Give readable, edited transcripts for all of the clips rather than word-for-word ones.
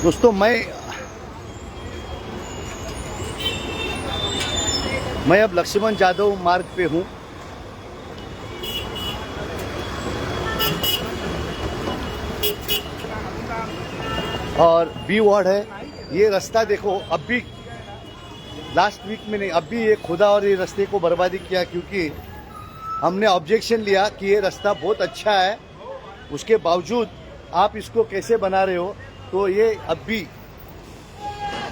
दोस्तों मैं अब लक्ष्मण जाधव मार्ग पे हूँ। और बी वार्ड है। ये रास्ता देखो, अब भी लास्ट वीक में नहीं, अब भी ये खुदा और ये रास्ते को बर्बादी किया, क्योंकि हमने ऑब्जेक्शन लिया कि ये रास्ता बहुत अच्छा है, उसके बावजूद आप इसको कैसे बना रहे हो। तो ये अब भी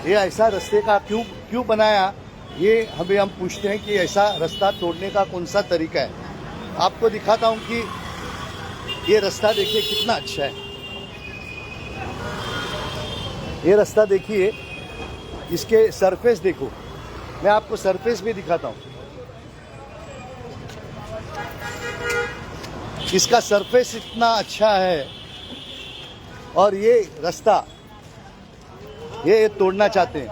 ये ऐसा रास्ते का क्यों बनाया, ये हमें हम पूछते हैं कि ऐसा रास्ता तोड़ने का कौन सा तरीका है। आपको दिखाता हूँ कि ये रास्ता देखिए कितना अच्छा है। ये रास्ता देखिए, इसके सरफेस देखो, मैं आपको सरफेस भी दिखाता हूँ। इसका सरफेस इतना अच्छा है, और ये रास्ता ये तोड़ना चाहते हैं।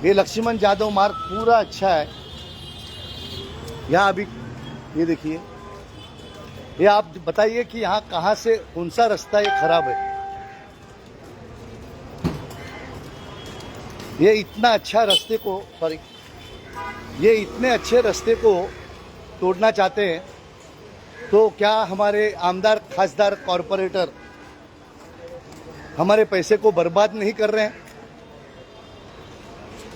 ये लक्ष्मण जाधव मार्ग पूरा अच्छा है। यहाँ अभी ये देखिए, ये आप बताइए कि यहाँ कहाँ से कौन सा रास्ता ये खराब है। ये इतना अच्छा रास्ते को ये इतने अच्छे रास्ते को तोड़ना चाहते हैं, तो क्या हमारे आमदार खासदार कॉरपोरेटर हमारे पैसे को बर्बाद नहीं कर रहे हैं?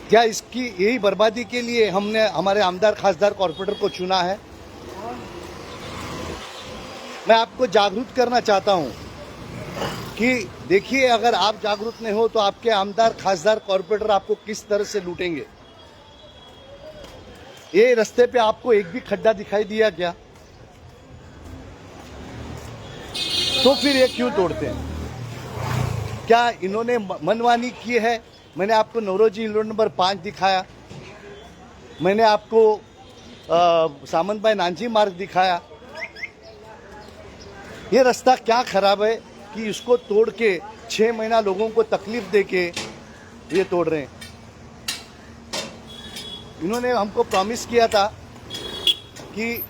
क्या इसकी यही बर्बादी के लिए हमने हमारे आमदार खासदार कॉरपोरेटर को चुना है? मैं आपको जागरूक करना चाहता हूं कि देखिए, अगर आप जागरूक नहीं हो तो आपके आमदार खासदार कॉरपोरेटर आपको किस तरह से लूटेंगे। ये रास्ते पे आपको एक भी खड्डा दिखाई दिया क्या? तो फिर ये क्यों तोड़ते हैं? क्या इन्होंने मनमानी की है? मैंने आपको नौरोजी रोड नंबर 5 दिखाया, मैंने आपको सामंत भाई नानजी मार्ग दिखाया। ये रास्ता क्या खराब है कि इसको तोड़ के 6 महीना लोगों को तकलीफ दे के ये तोड़ रहे हैं। इन्होंने हमको प्रॉमिस किया था कि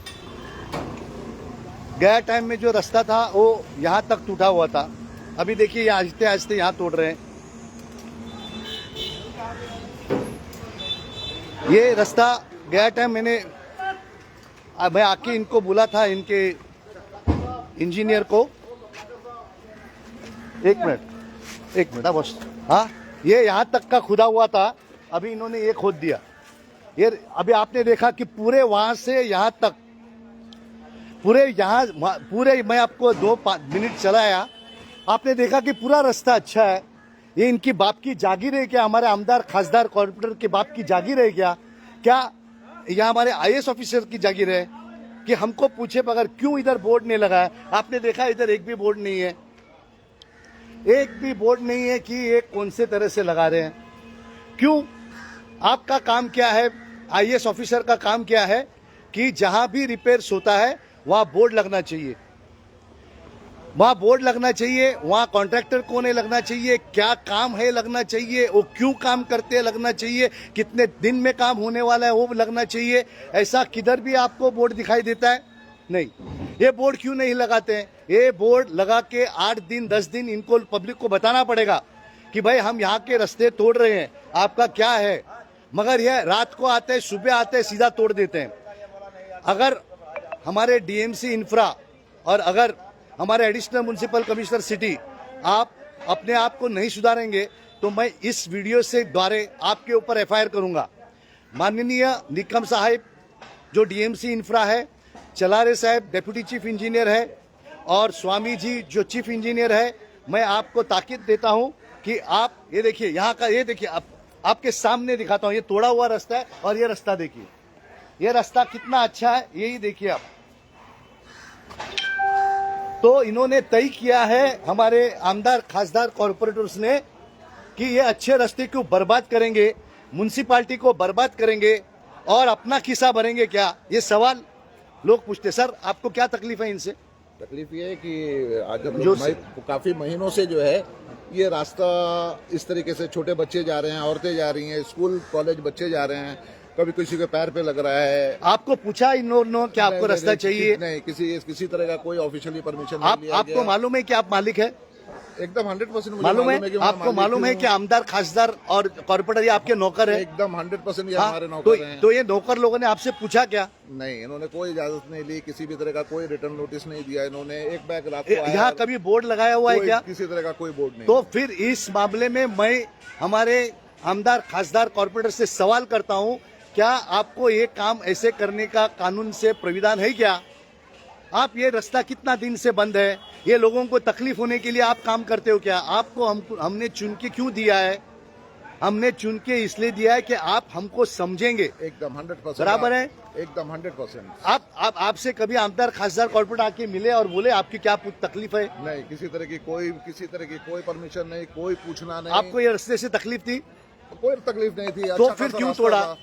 गया टाइम में जो रास्ता था वो यहाँ तक टूटा हुआ था। अभी देखिए, ये आहिस्ते आहिस्ते यहाँ तोड़ रहे हैं। ये रास्ता गया टाइम मैं आके इनको बोला था, इनके इंजीनियर को, एक मिनट बस। हाँ, ये यहाँ तक का खुदा हुआ था, अभी इन्होंने ये खोद दिया। ये अभी आपने देखा कि पूरे वहां से यहाँ तक, पूरे मैं आपको 2 मिनट चलाया, आपने देखा कि पूरा रास्ता अच्छा है। ये इनकी बाप की जागीर है क्या? हमारे आमदार खासदार कॉर्पोरेटर के बाप की जागीर है क्या? यह हमारे आईएएस ऑफिसर की जागीर है कि हमको पूछे बगैर क्यों इधर बोर्ड नहीं लगा है? आपने देखा इधर एक भी बोर्ड नहीं है, एक भी बोर्ड नहीं है कि ये कौन से तरह से लगा रहे हैं। क्यों? आपका काम क्या है? आईएएस ऑफिसर का काम क्या है कि जहां भी रिपेयर्स होता है वहां बोर्ड लगना चाहिए, वहां बोर्ड लगना चाहिए, वहां कॉन्ट्रैक्टर को नहीं लगना चाहिए, क्या काम है लगना चाहिए, वो क्यों काम करते हैं लगना चाहिए, कितने दिन में काम होने वाला है वो लगना चाहिए। ऐसा किधर भी आपको बोर्ड दिखाई देता है? नहीं। ये बोर्ड क्यों नहीं लगाते हैं? ये बोर्ड लगा के 8 दिन 10 दिन इनको पब्लिक को बताना पड़ेगा कि भाई हम यहाँ के रास्ते तोड़ रहे हैं, आपका क्या है। मगर ये रात को आते हैं, सुबह आते हैं, सीधा तोड़ देते हैं। अगर हमारे डीएमसी इंफ्रा और अगर हमारे एडिशनल म्युनिसिपल कमिश्नर सिटी आप अपने आप को नहीं सुधारेंगे तो मैं इस वीडियो से द्वारे आपके ऊपर एफआईआर करूंगा। माननीय निकम साहब जो डीएमसी इंफ्रा है, चलारे साहब डेप्यूटी चीफ इंजीनियर है, और स्वामी जी जो चीफ इंजीनियर है, मैं आपको ताकीद देता हूं कि आप ये देखिए, यहाँ का ये देखिए, आपके सामने दिखाता हूं, ये तोड़ा हुआ रास्ता है और ये रास्ता देखिए, ये रास्ता कितना अच्छा है, यही देखिए आप। तो इन्होंने तय किया है हमारे आमदार खासदार कॉर्पोरेटर्स ने कि ये अच्छे रास्ते को बर्बाद करेंगे, म्युनिसिपालिटी को बर्बाद करेंगे और अपना खिस्सा भरेंगे क्या? ये सवाल लोग पूछते। सर, आपको क्या तकलीफ है इनसे? तकलीफ ये है कि आज हम लोग काफी महीनों से जो है ये रास्ता इस तरीके से, छोटे बच्चे जा रहे हैं, औरतें जा रही हैं, स्कूल कॉलेज बच्चे जा रहे हैं, कभी किसी के पैर पे लग रहा है। आपको पूछा इन्होंने कि आपको रास्ता चाहिए? नहीं, किसी तरह का कोई ऑफिशियली परमिशन नहीं लिया गया। आपको मालूम है कि आप मालिक है? एकदम 100% मुझे मालूम है कि मैं आपको, मालिक मालूम है हूँ। कि आमदार खासदार और कॉर्पोरेटर ये आपके नौकर है? एकदम 100% ये हाँ, हमारे नौकर हैं। तो ये नौकर लोगों ने आपसे पूछा क्या? नहीं, इन्होंने कोई इजाजत नहीं ली, किसी भी तरह का कोई रिटर्न नोटिस नहीं दिया इन्होंने। एक बैग रात को आया, यहाँ कभी बोर्ड लगाया हुआ है क्या? किसी तरह का कोई बोर्ड नहीं। तो फिर इस मामले में मैं हमारे आमदार खासदार कॉर्पोरेटर से सवाल करता हूं, क्या आपको ये काम ऐसे करने का कानून से प्राविधान है क्या? आप ये रास्ता कितना दिन से बंद है, ये लोगों को तकलीफ होने के लिए आप काम करते हो क्या? आपको हमने चुन के क्यों दिया है? हमने चुन के इसलिए दिया है कि आप हमको समझेंगे। एकदम 100% बराबर है? एकदम 100%। आपसे कभी आमदार खासदार कॉर्पोरेटर आके मिले और बोले आपकी क्या तकलीफ है? नहीं, किसी तरह की कोई परमिशन नहीं, कोई पूछना नहीं। आपको ये रास्ते से तकलीफ थी? कोई तकलीफ नहीं थी। तो फिर क्यों तोड़ा?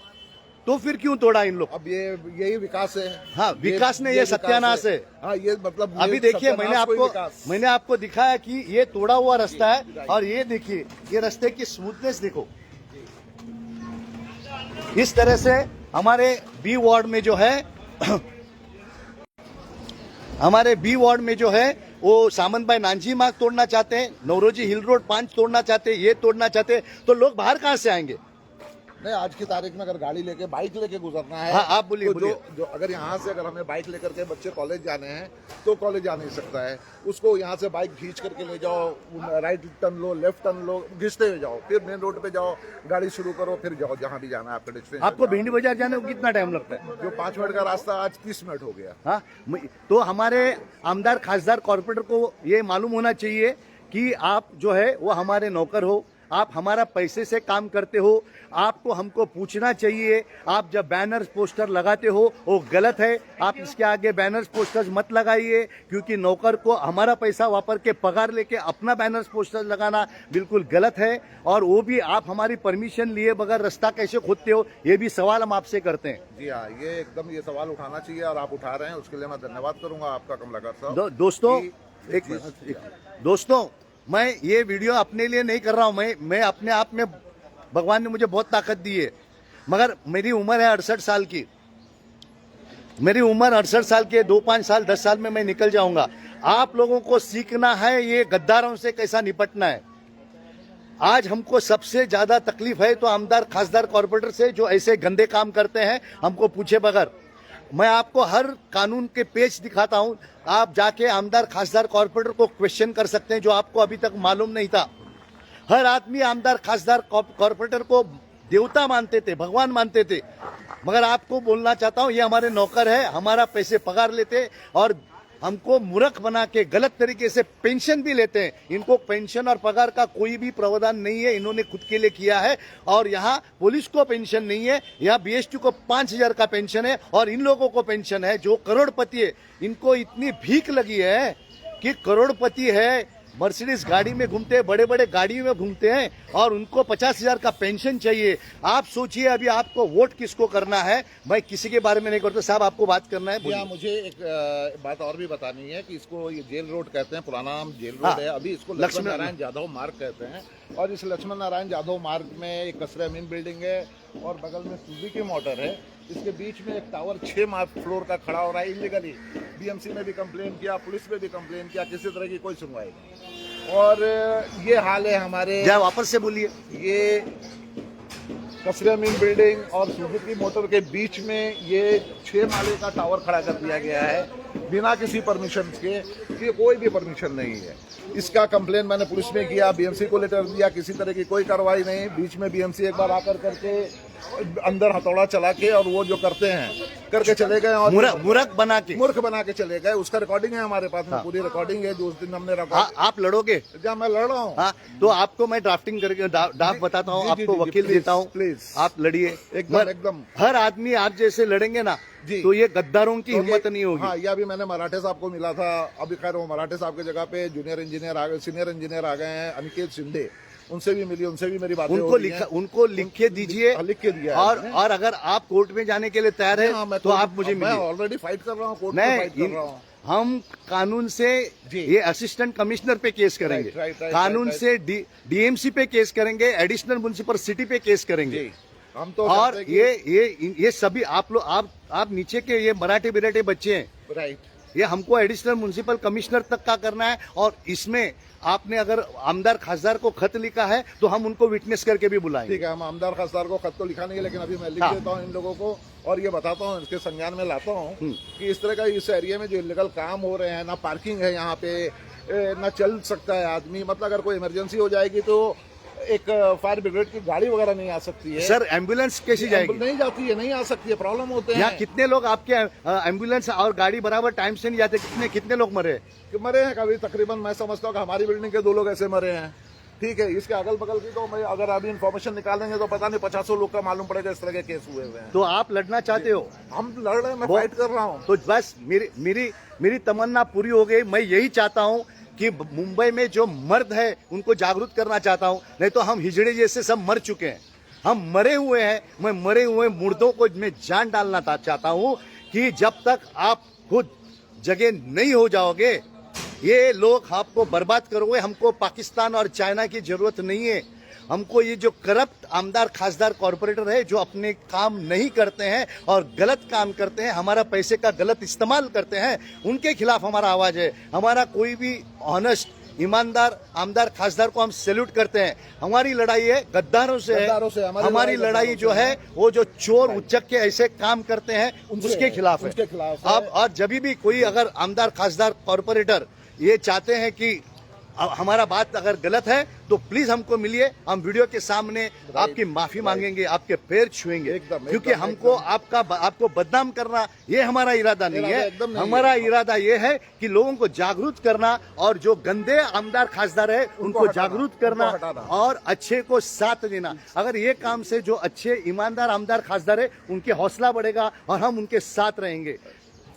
तो फिर क्यों तोड़ा इन लोग? अब ये यही विकास है। हाँ, विकास ने ये सत्यानाश है। हाँ, ये मतलब अभी देखिए, मैंने आपको दिखाया कि ये तोड़ा हुआ रास्ता है, और ये देखिए ये रास्ते की स्मूथनेस देखो। इस तरह से हमारे बी वार्ड में जो है हमारे बी वार्ड में जो है वो सामंत भाई नानजी मार्ग तोड़ना चाहते हैं, नवरोजी हिल रोड 5 तोड़ना चाहते हैं, ये तोड़ना चाहते हैं। तो लोग बाहर कहां से आएंगे? नहीं, आज की तारीख में अगर गाड़ी लेके बाइक लेके गुजरना है। हाँ, आप बोलिए, तो बोलिए। जो अगर यहाँ से अगर हमें बाइक लेकर के बच्चे कॉलेज जाने हैं तो कॉलेज जा नहीं सकता है। उसको यहाँ से बाइक खींच करके ले जाओ, राइट टर्न लो, लेफ्ट टर्न लो, घिसते हुए जाओ, फिर मेन रोड पे जाओ, गाड़ी शुरू करो, फिर जाओ जहाँ भी जाना है आपका डेस्टिनेशन। आपको भिंडी बाजार जाने को कितना टाइम लगता है? जो 5 मिनट का रास्ता आज 30 मिनट हो गया। हाँ, तो हमारे आमदार खासदार कॉर्पोरेटर को ये मालूम होना चाहिए कि आप जो है वो हमारे नौकर हो, आप हमारा पैसे से काम करते हो, आपको हमको पूछना चाहिए। आप जब बैनर्स पोस्टर लगाते हो वो गलत है, आप इसके आगे बैनर्स पोस्टर्स मत लगाइए, क्योंकि नौकर को हमारा पैसा वापर के पगार लेके अपना बैनर्स पोस्टर लगाना बिल्कुल गलत है। और वो भी आप हमारी परमिशन लिए बगैर रास्ता कैसे खोदते हो, ये भी सवाल हम आपसे करते हैं। जी हाँ, ये एकदम ये सवाल उठाना चाहिए और आप उठा रहे हैं, उसके लिए मैं धन्यवाद करूंगा आपका कमलाकर साहब। दोस्तों, मैं ये वीडियो अपने लिए नहीं कर रहा हूं, मैं अपने आप में भगवान ने मुझे बहुत ताकत दी है, मगर मेरी उम्र है 68 साल की। मेरी उम्र 68 साल के 2-5 साल 10 साल में मैं निकल जाऊंगा। आप लोगों को सीखना है ये गद्दारों से कैसा निपटना है। आज हमको सबसे ज्यादा तकलीफ है तो आमदार खासदार कॉर्पोरेटर से, जो ऐसे गंदे काम करते हैं हमको पूछे बगैर। मैं आपको हर कानून के पेज दिखाता हूं, आप जाके आमदार खासदार कॉर्पोरेटर को क्वेश्चन कर सकते हैं, जो आपको अभी तक मालूम नहीं था। हर आदमी आमदार खासदार कॉर्पोरेटर को देवता मानते थे, भगवान मानते थे, मगर आपको बोलना चाहता हूं ये हमारे नौकर है, हमारा पैसे पगार लेते और हमको मूर्ख बना के गलत तरीके से पेंशन भी लेते हैं। इनको पेंशन और पगार का कोई भी प्रावधान नहीं है, इन्होंने खुद के लिए किया है। और यहाँ पुलिस को पेंशन नहीं है, यहाँ बीएसटी को 5,000 का पेंशन है, और इन लोगों को पेंशन है जो करोड़पति है। इनको इतनी भीख लगी है कि करोड़पति है, मर्सिडीज गाड़ी में घूमते हैं, बड़े बड़े गाड़ी में घूमते हैं, और उनको 50,000 का पेंशन चाहिए। आप सोचिए अभी आपको वोट किसको करना है। मैं किसी के बारे में नहीं करता साहब, आपको बात करना है। या मुझे एक बात और भी बतानी है कि इसको ये जेल रोड कहते हैं, पुराना नाम जेल रोड है, अभी इसको लक्ष्मण नारायण जाधव मार्ग कहते हैं। और इस लक्ष्मण नारायण जाधव मार्ग में एक कसरे अमीन बिल्डिंग है और बगल में सुजुकी मोटर है। इसके बीच में एक टावर 6 फ्लोर का खड़ा हो रहा है इलीगली। बीएमसी में भी कंप्लेन किया, पुलिस में भी कंप्लेन किया, किसी तरह की कोई सुनवाई नहीं। और ये हाल है हमारे, वापस से बोलिए, ये कसरे अमीन बिल्डिंग और सुजुकी मोटर के बीच में ये 6 माले का टावर खड़ा कर दिया गया है बिना किसी परमिशन के। ये कोई भी परमिशन नहीं है। इसका कंप्लेन मैंने पुलिस में किया, बीएमसी को लेटर दिया, किसी तरह की कोई कार्रवाई नहीं। बीच में बीएमसी एक बार आकर करके अंदर हथौड़ा चला के और वो जो करते हैं करके चले गए और मूर्ख बना के चले गए। उसका रिकॉर्डिंग है हमारे पास में, पूरी रिकॉर्डिंग है जो उस दिन हमने रखा। आप लड़ोगे? क्या मैं लड़ रहा हूँ? हाँ, तो आपको मैं ड्राफ्टिंग करके ड्राफ्ट बताता हूँ, आपको वकील देता हूँ, प्लीज आप लड़िए। एकदम हर आदमी आप जैसे लड़ेंगे ना तो ये गद्दारों की हिम्मत नहीं होगी। हाँ, यह भी मैंने मराठे साहब को मिला था। अभी खैर वो मराठे साहब की जगह पे जूनियर इंजीनियर आ गए, सीनियर इंजीनियर आ गए हैं, अनिकेत शिंदे, उनसे भी मिली, उनसे भी मेरी बातें उनको लिख के दीजिए, लिख के दिया। और अगर आप कोर्ट में जाने के लिए तैयार है तो आप मुझे मिलिए। मैं ऑलरेडी फाइट कर रहा हूँ, कोर्ट में फाइट कर रहा हूँ। हम कानून से ये असिस्टेंट कमिश्नर पे केस करेंगे, कानून से डीएमसी पे केस करेंगे, एडिशनल म्युनिसिपल सिटी पे केस करेंगे। हम तो और ये सभी आप लोग, आप नीचे के ये मराठे बिराठे बच्चे हैं, राइट, ये हमको एडिशनल म्युनिसिपल कमिश्नर तक का करना है। और इसमें आपने अगर आमदार खासदार को खत लिखा है तो हम उनको विटनेस करके भी बुलाएंगे। ठीक है, हम आमदार खासदार को खत तो लिखा नहीं है, लेकिन अभी मैं लिख हाँ। देता हूँ इन लोगों को और ये बताता हूँ, इसके संज्ञान में लाता हूँ कि इस तरह का इस एरिया में जो इलीगल काम हो रहे हैं, ना पार्किंग है यहाँ पे, ना चल सकता है आदमी, मतलब अगर कोई इमरजेंसी हो जाएगी तो एक फायर ब्रिगेड की गाड़ी वगैरह नहीं आ सकती है। सर एम्बुलेंस कैसी जाएगी? नहीं जाती है, नहीं आ सकती है, प्रॉब्लम होते हैं। यहाँ कितने लोग आपके एम्बुलेंस और गाड़ी बराबर टाइम से नहीं जाते? कितने लोग मरे? मरे हैं कभी, तकरीबन मैं समझता हूँ कि हमारी बिल्डिंग के 2 लोग ऐसे मरे हैं। ठीक है, इसके अगल बगल की तो मैं अगर अभी इन्फॉर्मेशन निकालेंगे तो पता नहीं 50 लोग का मालूम पड़ेगा इस तरह के केस हुए हुए हैं। तो आप लड़ना चाहते हो? हम लड़ रहे हैं, मैं फाइट कर रहा हूँ। तो बस मेरी तमन्ना पूरी हो गई। मैं यही चाहता हूँ कि मुंबई में जो मर्द है उनको जागरूक करना चाहता हूँ, नहीं तो हम हिजड़े जैसे सब मर चुके हैं, हम मरे हुए हैं। मैं मरे हुए मुर्दों को मैं जान डालना चाहता हूँ कि जब तक आप खुद जगह नहीं हो जाओगे ये लोग आपको बर्बाद करोगे। हमको पाकिस्तान और चाइना की जरूरत नहीं है। हमको ये जो करप्ट आमदार खासदार कॉरपोरेटर है जो अपने काम नहीं करते हैं और गलत काम करते हैं, हमारा पैसे का गलत इस्तेमाल करते हैं, उनके खिलाफ हमारा आवाज है। हमारा कोई भी ऑनेस्ट ईमानदार आमदार खासदार को हम सैल्यूट करते हैं। हमारी लड़ाई है गद्दारों से है। हमारी लड़ाई जो है वो जो चोर उच्चक के ऐसे काम करते हैं उसके खिलाफ है। अब और जब भी कोई अगर आमदार खासदार कॉरपोरेटर ये चाहते हैं कि हमारा बात अगर गलत है तो प्लीज हमको मिलिए, हम वीडियो के सामने आपकी माफी मांगेंगे, आपके पैर छुएंगे, क्योंकि हमको आपको बदनाम करना ये हमारा इरादा नहीं है। हमारा इरादा ये है कि लोगों को जागरूक करना और जो गंदे आमदार खासदार है उनको जागरूक करना और अच्छे को साथ देना। अगर ये काम से जो अच्छे ईमानदार आमदार खासदार है उनके हौसला बढ़ेगा और हम उनके साथ रहेंगे।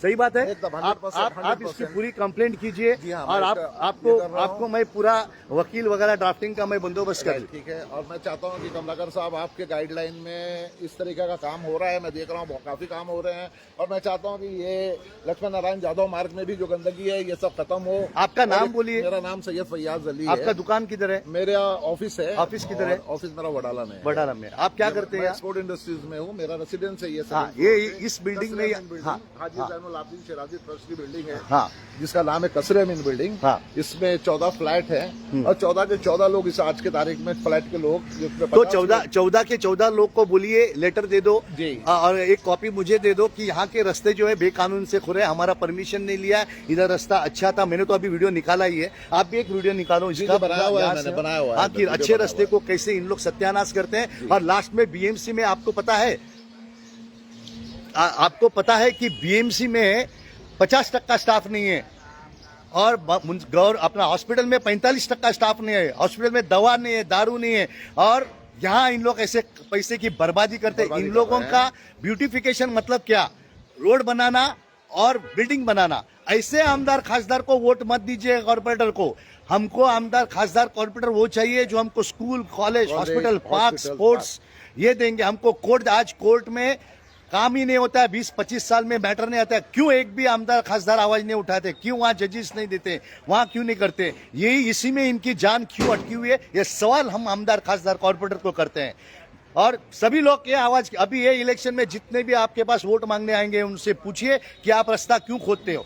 सही बात है। आप इसकी पूरी कंप्लेंट कीजिए और आपको मैं पूरा वकील वगैरह ड्राफ्टिंग का मैं बंदोबस्त कर। ठीक है, और मैं चाहता हूं कि कमलाकर साहब आपके गाइडलाइन में इस तरीके का काम हो रहा है, मैं देख रहा हूं काफी काम हो रहे हैं, और मैं चाहता हूं कि ये लक्ष्मण नारायण यादव मार्ग में भी जो गंदगी है ये सब खत्म हो। आपका नाम बोलिए। मेरा नाम सैयद फैयाज अली है। आपका दुकान किधर है? मेरा ऑफिस है। ऑफिस किधर है? ऑफिस मेरा वडाला में। वडाला में। आप क्या करते हैं? एक्सपोर्ट इंडस्ट्रीज में हूँ, मेरा रेसिडेंस है ये इस बिल्डिंग में। लाफिन शराजी ट्रस्ट की बिल्डिंग है। हाँ, जिसका नाम है कसरे अमीन बिल्डिंग। हाँ, इसमें 14 फ्लैट है और 14 के 14 लोग इस आज के तारीख में फ्लैट के लोग तो 14 के 14 लोग को बोलिए लेटर दे दो जी, और एक कॉपी मुझे दे दो कि यहाँ के रास्ते जो है बेकानून से खुले, हमारा परमिशन नहीं लिया है, इधर रास्ता अच्छा था। मैंने तो अभी वीडियो निकाला ही है, आप भी एक वीडियो निकालो इसका बनाया हुआ है कि अच्छे रास्ते को कैसे इन लोग सत्यानाश करते हैं। और लास्ट में बीएमसी में आपको पता है कि बीएमसी में 50% स्टाफ नहीं है और अपना हॉस्पिटल में 45% स्टाफ नहीं है। हॉस्पिटल में दवा नहीं है, दारू नहीं है, और यहाँ इन लोग ऐसे पैसे की बर्बादी करते हैं। इन लोगों का ब्यूटिफिकेशन मतलब क्या? रोड बनाना और बिल्डिंग बनाना। ऐसे आमदार खासदार को वोट मत दीजिए कॉर्पोरेटर को। हमको आमदार खासदार कॉर्पोरेटर वो चाहिए जो हमको school, college, hospital, park, sports ये देंगे। हमको कोर्ट, आज कोर्ट में काम ही नहीं होता है, 20-25 साल में मैटर नहीं आता है। क्यों एक भी आमदार खासदार आवाज नहीं उठाते? क्यों वहां जजेस नहीं देते? वहां क्यों नहीं करते? यही इसी में इनकी जान क्यों अटकी हुई है? ये सवाल हम आमदार खासदार कॉर्पोरेटर को करते हैं। और सभी लोग ये आवाज, अभी ये इलेक्शन में जितने भी आपके पास वोट मांगने आएंगे उनसे पूछिए कि आप रास्ता क्यों खोदते हो?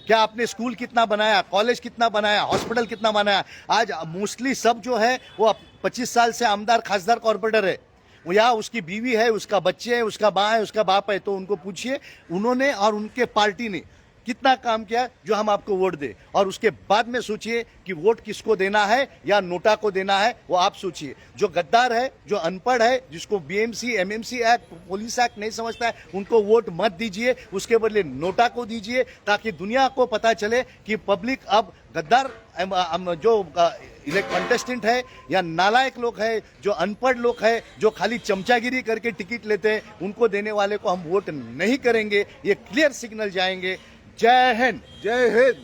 क्या आपने स्कूल कितना बनाया, कॉलेज कितना बनाया, हॉस्पिटल कितना बनाया? आज मोस्टली सब जो है वो 25 साल से आमदार खासदार कॉर्पोरेटर है। या उसकी बीवी है, उसका बच्चे है, उसका माँ है, उसका बाप है, तो उनको पूछिए उन्होंने और उनके पार्टी ने कितना काम किया जो हम आपको वोट दे। और उसके बाद में सोचिए कि वोट किसको देना है या नोटा को देना है, वो आप सोचिए। जो गद्दार है, जो अनपढ़ है, जिसको BMC, MMC act, police act नहीं समझता है, उनको वोट मत दीजिए, उसके बदले नोटा को दीजिए, ताकि दुनिया को पता चले कि पब्लिक अब गद्दार जो कंटेस्टेंट है या नालायक लोग है, जो अनपढ़ लोग है, जो खाली चमचागिरी करके टिकट लेते हैं, उनको देने वाले को हम वोट नहीं करेंगे। ये क्लियर सिग्नल जाएंगे। जय हिंद। जय हिंद।